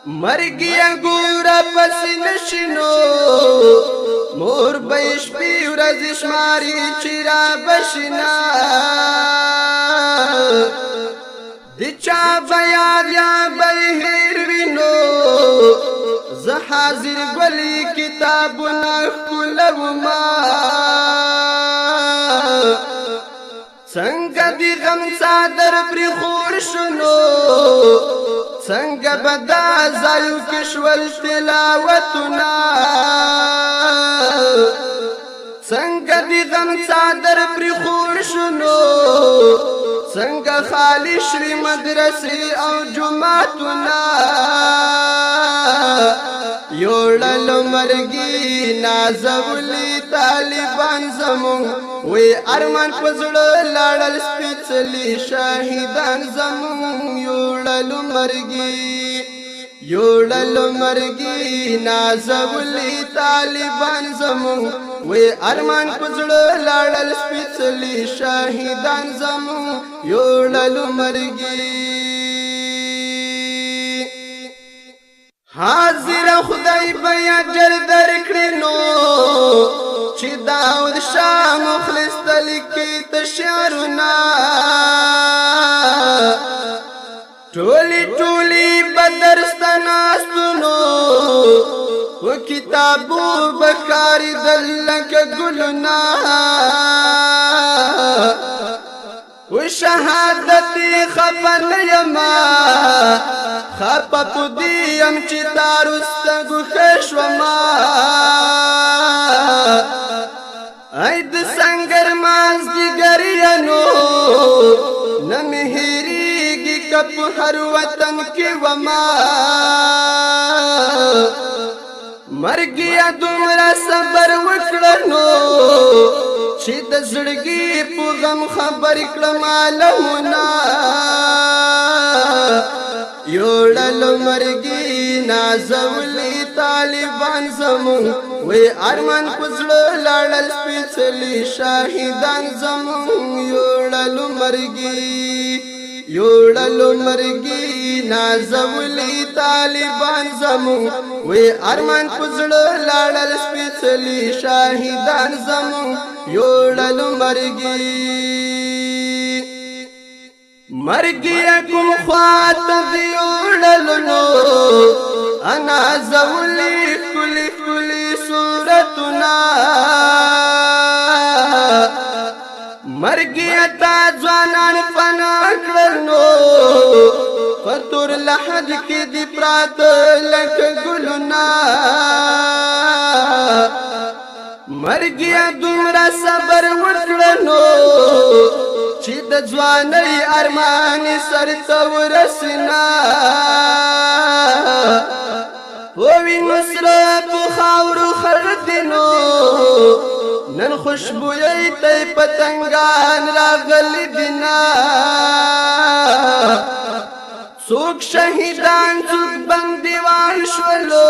مرګي ګورا پس نشینو مور بهش پی ورځ شماري چیرا بشنا د چا بیا یا بهر وینو زه حاضر ګلی کتابونه کولما څنګه دی غم صادر پر خور شنو څنګه بدا زایو کشول تلاوتنا څنګه دی غم صادر پر خور شنو څنګه خالی شوی مدرسې او جمعتنا یوړل مرګي نازولی طالبان زمون وی ارمان پزړه لاړل سپېڅلي شاهدان زمون یوړل مرګي نازولی طالبان زمون وی ارمان پزړه لاړل سپېڅلي شاهدان زمون یوړل مرګي حاضر خدای بیا جر درکړي نو چې داود شاه مخلص تلکی تشعرنا ټولی بدرستناستنو و کتابو بکاری دلک گلنا و شهادتی خفن یما خپا پدیم چی تارستگو خشوما اید سنگر ماز دیگرینو نمهریگی کپ هر وطن کی وما مرگی دومرا صبر وکړنو چې د زړګي په غم خبر کړم عالمنا یوړل مرګي نازولی طالبان زمون وی ارمان پزړه لاړل سپېڅلي شاهدان زمون یوړل مرګي نازولی طالبان زمون وی ارمان پزړه لاړل سپېڅلي شاهدان زمون یوړل مرګي کوم خواط دی یوړل نو انا زولی کلی صورتنا مرګي تا ځوانان فنا کړل نو فتور لحد کې دی پرات لک ګلنا مرګي دومره صبر وکړنو چې د ځوانۍ ارمان سر ته ورسنا ووی نصره په خاورو خردینو نن خوشبویی تی پتنگان راغلی دینا څوک شهیدان څوک بندیوان شولو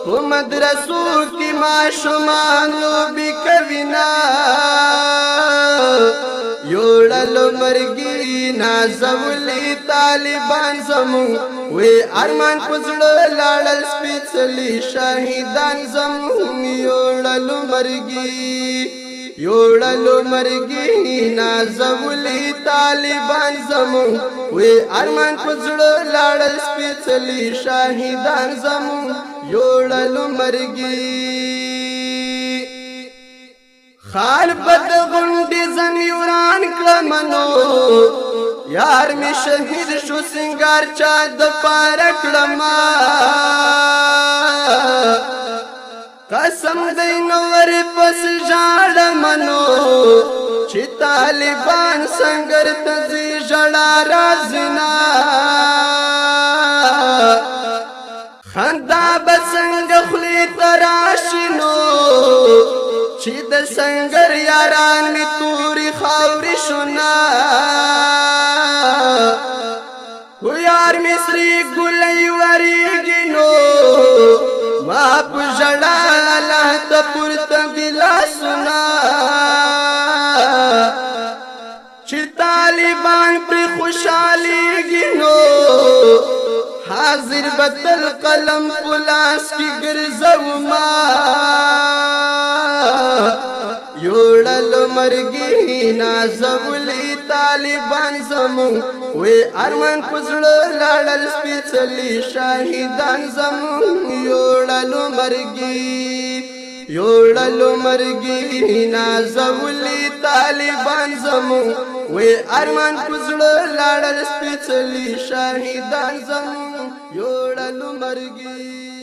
په مدرسو کې ماشومان لوبې کوینا یوړل مرګي نازولی طالبان زمون وی ارمان پزړه لاړل سپېڅلي شاهدان زمون یوړل مرګي نازولی طالبان زمون وی ارمان پزړه لاړل سپېڅلي شاهدان زمون یوړل مرګي خال بد غندی زن یوران کلمنو یار می شهید شو سنگار چا د پار کلما قسم دی نور پس جاړ منو چې طالبان سنگر تزي جړا رازنا خندا بسنګ خلی تراشنو چې د سنگر یاران می توري خاوري شونا و یار مصری ګلې وریګنو ما پجړا الله ته پورته بلا سنا چې طالبان پر خوشالي ګنو حاضر بدل قلم پلاس کی ګرځو ما یوړل مرګي نازولي طالبان زمون وې ارمان پزړه لاړل سپېڅلي شاهدان زمون یوړل مرګي نازولي طالبان زمون وې ارمان پزړه لاړل سپېڅلي شاهدان زمون یوړل مرګي